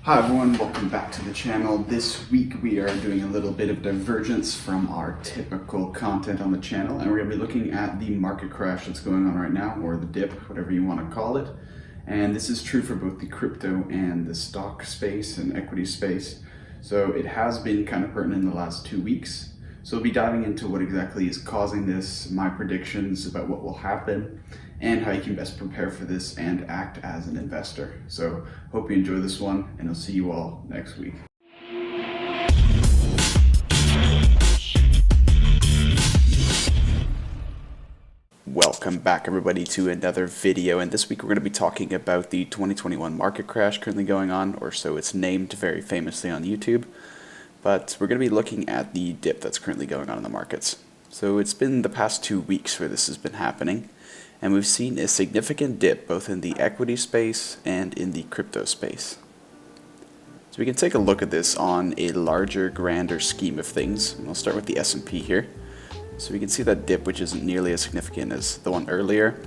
Hi everyone, welcome back to the channel. This week we are doing a little bit of divergence from our typical content on the channel, and we're going to be looking at the market crash that's going on right now, or the dip, whatever you want to call it. And this is true for both the crypto and the stock space and equity space. So it has been kind of pertinent in the last 2 weeks. So we'll be diving into what exactly is causing this, my predictions about what will happen, and how you can best prepare for this and act as an investor. So hope you enjoy this one, and I'll see you all next week. Welcome back everybody to another video, and this week we're going to be talking about the 2021 market crash currently going on, or so it's named very famously on YouTube. But we're going to be looking at the dip that's currently going on in the markets. So it's been the past 2 weeks where this has been happening, and we've seen a significant dip both in the equity space and in the crypto space. So we can take a look at this on a larger, grander scheme of things, and we'll start with the S&P here. So we can see that dip, which isn't nearly as significant as the one earlier,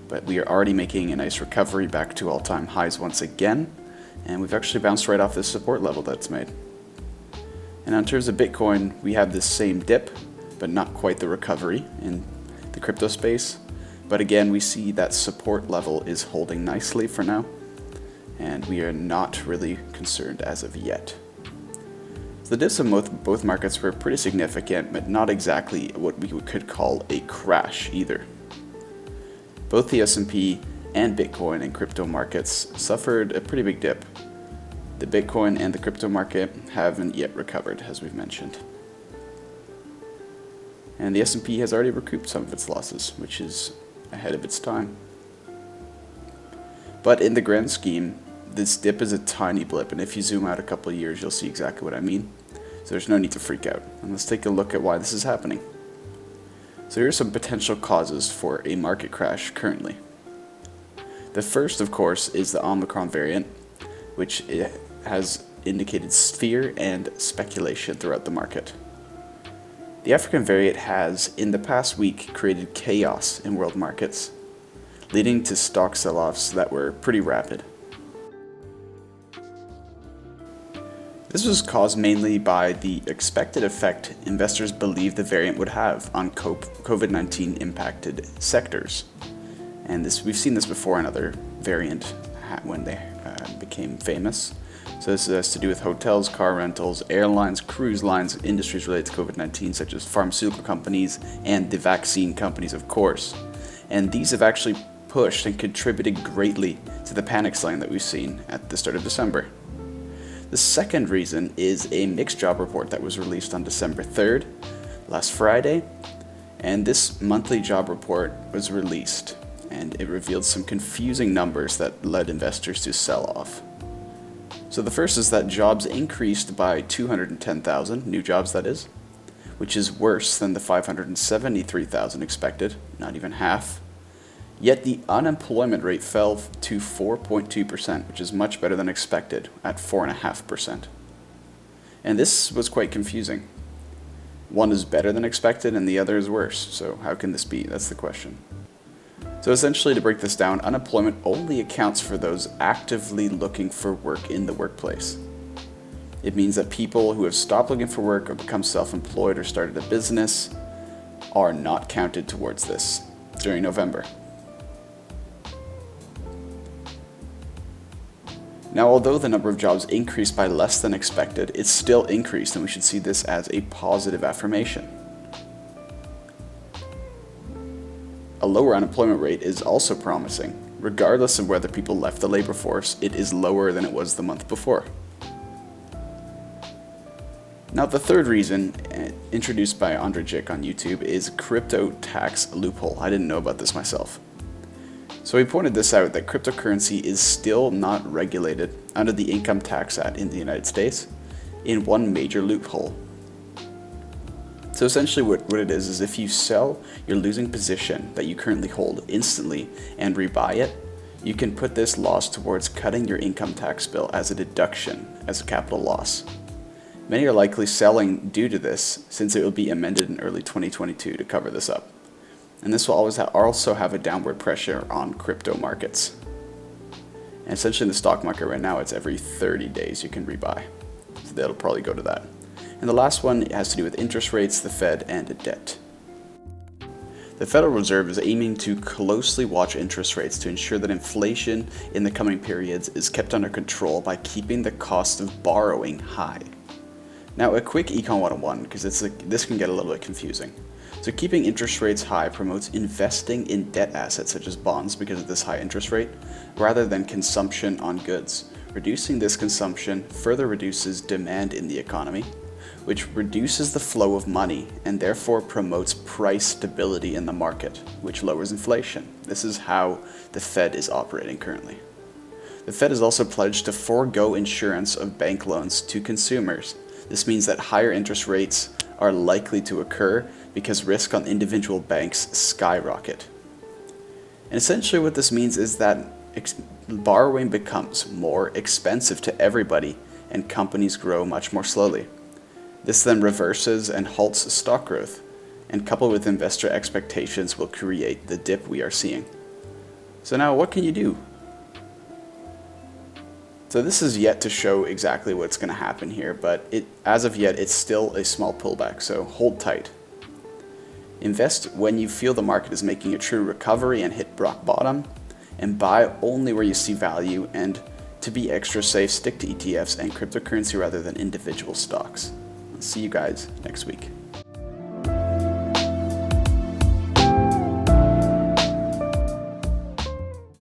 but we are already making a nice recovery back to all-time highs once again, and we've actually bounced right off this support level that's made. And in terms of Bitcoin, we have this same dip, but not quite the recovery in the crypto space. But again, we see that support level is holding nicely for now, and we are not really concerned as of yet. So the dips in both markets were pretty significant, but not exactly what we could call a crash either. Both the S&P and Bitcoin and crypto markets suffered a pretty big dip. The Bitcoin and the crypto market haven't yet recovered, as we've mentioned. And the S&P has already recouped some of its losses, which is ahead of its time. But in the grand scheme, this dip is a tiny blip, and if you zoom out a couple of years, you'll see exactly what I mean. So there's no need to freak out. And let's take a look at why this is happening. So here are some potential causes for a market crash currently. The first, of course, is the Omicron variant, which has indicated fear and speculation throughout the market. The African variant has, in the past week, created chaos in world markets, leading to stock sell-offs that were pretty rapid. This was caused mainly by the expected effect investors believed the variant would have on COVID-19 impacted sectors. And we've seen this before in other variant when they became famous. So this has to do with hotels, car rentals, airlines, cruise lines, industries related to COVID-19, such as pharmaceutical companies and the vaccine companies, of course. And these have actually pushed and contributed greatly to the panic selling that we've seen at the start of December. The second reason is a mixed job report that was released on December 3rd, last Friday. And this monthly job report was released, and it revealed some confusing numbers that led investors to sell off. So the first is that jobs increased by 210,000, new jobs that is, which is worse than the 573,000 expected, not even half. Yet the unemployment rate fell to 4.2%, which is much better than expected at 4.5%. And this was quite confusing. One is better than expected and the other is worse, so how can this be? That's the question. So essentially, to break this down, unemployment only accounts for those actively looking for work in the workplace. It means that people who have stopped looking for work or become self-employed or started a business are not counted towards this during November. Now, although the number of jobs increased by less than expected, it's still increased, and we should see this as a positive affirmation. A lower unemployment rate is also promising. Regardless of whether people left the labor force, it is lower than it was the month before. Now, the third reason, introduced by Andrzej on YouTube, is crypto tax loophole. I didn't know about this myself. So he pointed this out, that cryptocurrency is still not regulated under the Income Tax Act in the United States in one major loophole. So essentially what it is if you sell your losing position that you currently hold instantly and rebuy it, you can put this loss towards cutting your income tax bill as a deduction, as a capital loss. Many are likely selling due to this, since it will be amended in early 2022 to cover this up. And this will also have a downward pressure on crypto markets. And essentially in the stock market right now, it's every 30 days you can rebuy. So that'll probably go to that. And the last one has to do with interest rates, the Fed, and debt. The Federal Reserve is aiming to closely watch interest rates to ensure that inflation in the coming periods is kept under control by keeping the cost of borrowing high. Now, a quick Econ 101, because this can get a little bit confusing. So keeping interest rates high promotes investing in debt assets such as bonds because of this high interest rate, rather than consumption on goods. Reducing this consumption further reduces demand in the economy, which reduces the flow of money and therefore promotes price stability in the market, which lowers inflation. This is how the Fed is operating currently. The Fed has also pledged to forego insurance of bank loans to consumers. This means that higher interest rates are likely to occur because risk on individual banks skyrocket. And essentially what this means is that borrowing becomes more expensive to everybody and companies grow much more slowly. This then reverses and halts stock growth, and coupled with investor expectations will create the dip we are seeing. So now what can you do? So this is yet to show exactly what's going to happen here, but as of yet it's still a small pullback, so hold tight. Invest when you feel the market is making a true recovery and hit rock bottom, and buy only where you see value, and to be extra safe, stick to ETFs and cryptocurrency rather than individual stocks. See you guys next week.